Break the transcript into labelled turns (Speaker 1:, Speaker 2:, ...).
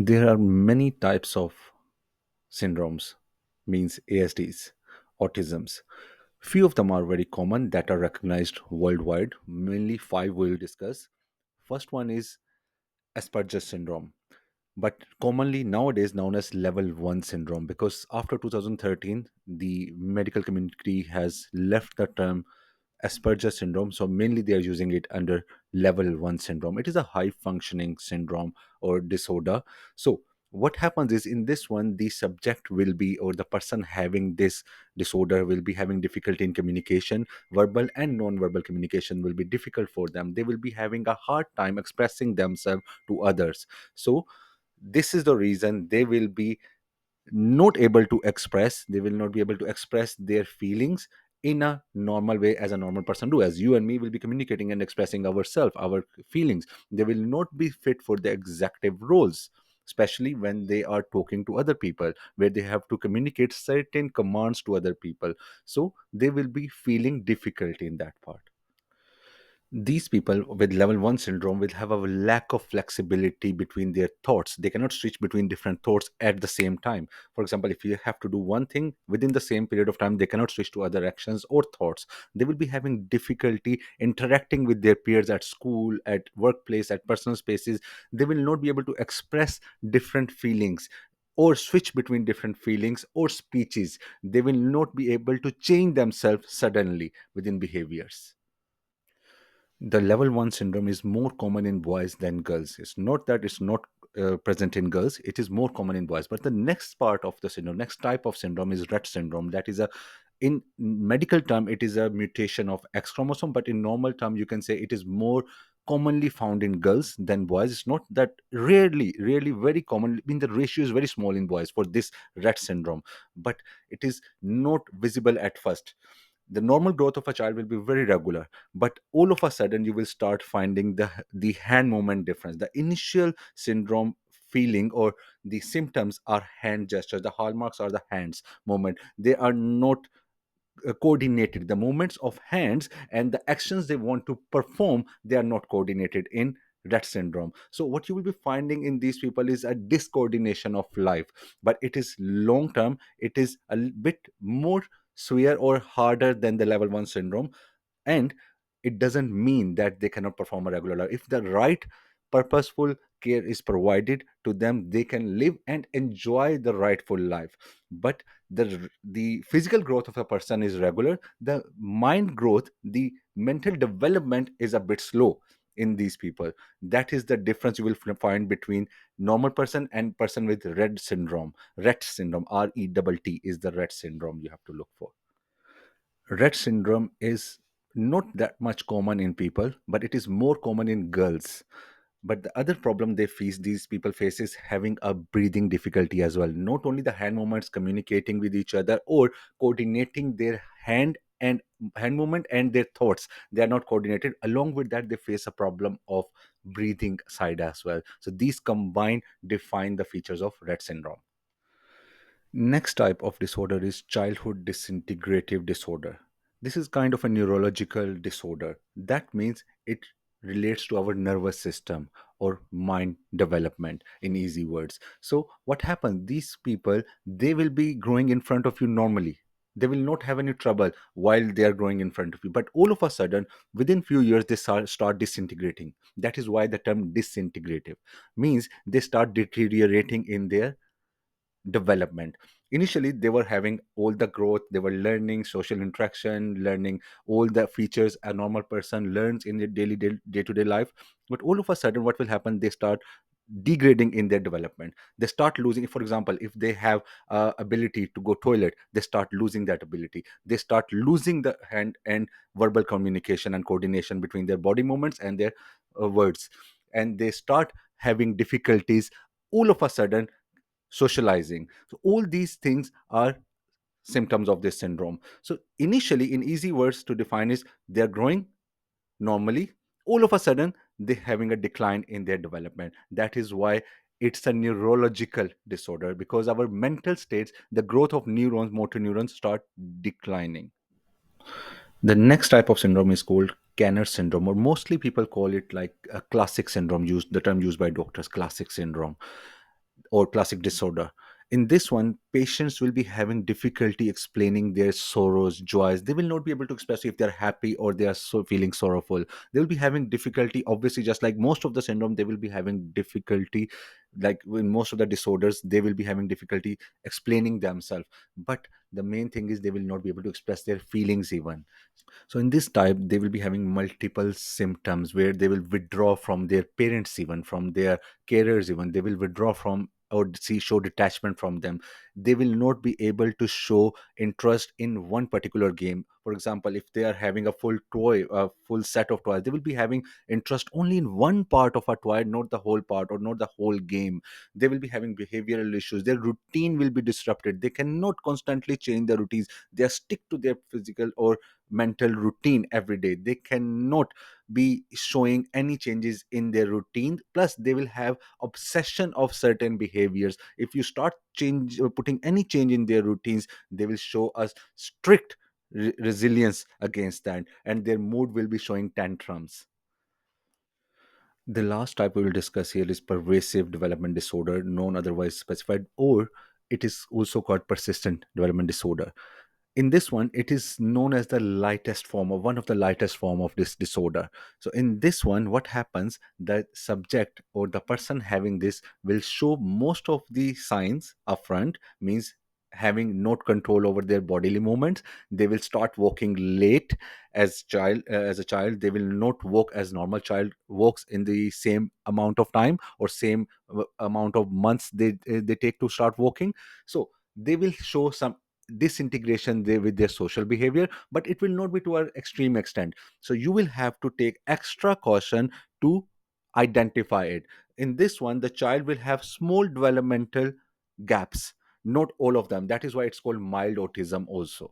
Speaker 1: There are many types of syndromes, means ASDs, autisms. Few of them are very common that are recognized worldwide. Mainly five we'll discuss. First one is Asperger syndrome, but commonly nowadays known as level 1 syndrome, because after 2013 the medical community has left the term Asperger syndrome, so mainly they are using it under level 1 syndrome. It is a high functioning syndrome or disorder. So what happens is, in this one, the subject will be, or the person having this disorder will be having difficulty in communication. Verbal and non-verbal communication will be difficult for them. They will be having a hard time expressing themselves to others. So this is the reason they will be not able to express, they will not be able to express their feelings in a normal way as a normal person do. As you and me will be communicating and expressing ourselves, our feelings, they will not be fit for the executive roles, especially when they are talking to other people, where they have to communicate certain commands to other people. So they will be feeling difficulty in that part. These people with level 1 syndrome will have a lack of flexibility between their thoughts. They cannot switch between different thoughts at the same time. For example, if you have to do one thing within the same period of time, they cannot switch to other actions or thoughts. They will be having difficulty interacting with their peers at school, at workplace, at personal spaces. They will not be able to express different feelings or switch between different feelings or speeches. They will not be able to change themselves suddenly within behaviors. The level 1 syndrome is more common in boys than girls. It's not that it's not present in girls, it is more common in boys. But the next part of the syndrome, next type of syndrome, is Rett syndrome. That is a, in medical term, it is a mutation of X chromosome, but in normal term you can say it is more commonly found in girls than boys. It's not that rarely very common. I mean, the ratio is very small in boys for this Rett syndrome, but it is not visible at first. The normal growth of a child will be very regular, but all of a sudden you will start finding the hand movement difference. The initial syndrome feeling or the symptoms are hand gestures. The hallmarks are the hands movement. They are not coordinated. The movements of hands and the actions they want to perform, they are not coordinated in Rett syndrome. So what you will be finding in these people is a discoordination of life, but it is long term. It is a bit more severe or harder than the level 1 syndrome. And it doesn't mean that they cannot perform a regular life. If the right purposeful care is provided to them, they can live and enjoy the rightful life. But the physical growth of a person is regular. The mind growth, the mental development is a bit slow in these people. That is the difference you will find between normal person and person with Rett syndrome. Rett syndrome, RETT, is the Rett syndrome you have to look for. Rett syndrome is not that much common in people, but it is more common in girls. But the other problem these people face is having a breathing difficulty as well. Not only the hand movements, communicating with each other or coordinating their hand movement and their thoughts, they are not coordinated. Along with that, they face a problem of breathing side as well. So these combined define the features of Rett syndrome. Next type of disorder is childhood disintegrative disorder. This is kind of a neurological disorder. That means it relates to our nervous system or mind development, in easy words. So what happens? These people, they will be growing in front of you normally. They will not have any trouble while they are growing in front of you. But all of a sudden, within few years, they start disintegrating. That is why the term disintegrative means they start deteriorating in their development. Initially they were having all the growth, they were learning social interaction, learning all the features a normal person learns in their daily day-to-day life. But all of a sudden what will happen, they start degrading in their development. They start losing, for example, if they have ability to go toilet, they start losing that ability. They start losing the hand and verbal communication and coordination between their body movements and their words. And they start having difficulties all of a sudden socializing. So all these things are symptoms of this syndrome. So initially, in easy words to define, is they're growing normally, all of a sudden they're having a decline in their development. That is why it's a neurological disorder, because our mental states, the growth of neurons, motor neurons, start declining. The next type of syndrome is called Kanner syndrome, or mostly people call it like a classic syndrome, used the term used by doctors, classic syndrome. or classic disorder. In this one, patients will be having difficulty explaining their sorrows, joys. They will not be able to express if they're happy or they are so feeling sorrowful. They will be having difficulty, obviously, just like most of the syndrome, they will be having difficulty, like in most of the disorders, they will be having difficulty explaining themselves. But the main thing is they will not be able to express their feelings even. So in this type, they will be having multiple symptoms where they will withdraw from their parents, even from their carers, even they will withdraw from or see show detachment from them. They will not be able to show interest in one particular game. For example, if they are having a full set of toys, they will be having interest only in one part of a toy, not the whole part or not the whole game. They will be having behavioral issues. Their routine will be disrupted. They cannot constantly change their routines. They are stick to their physical or mental routine every day. They cannot be showing any changes in their routine. Plus they will have obsession of certain behaviors. If you start change putting any change in their routines, they will show us strict resilience against that, and their mood will be showing tantrums. The last type we will discuss here is pervasive development disorder, known otherwise specified, or it is also called persistent development disorder. In this one, it is known as the lightest form, or one of the lightest form of this disorder. So in this one, what happens, the subject or the person having this will show most of the signs upfront, means having not control over their bodily movements. They will start walking late. As a child, they will not walk as normal child walks in the same amount of time or same amount of months they take to start walking. So they will show some disintegration there with their social behavior, but it will not be to an extreme extent. So you will have to take extra caution to identify it. In this one, the child will have small developmental gaps, not all of them. That is why it's called mild autism also.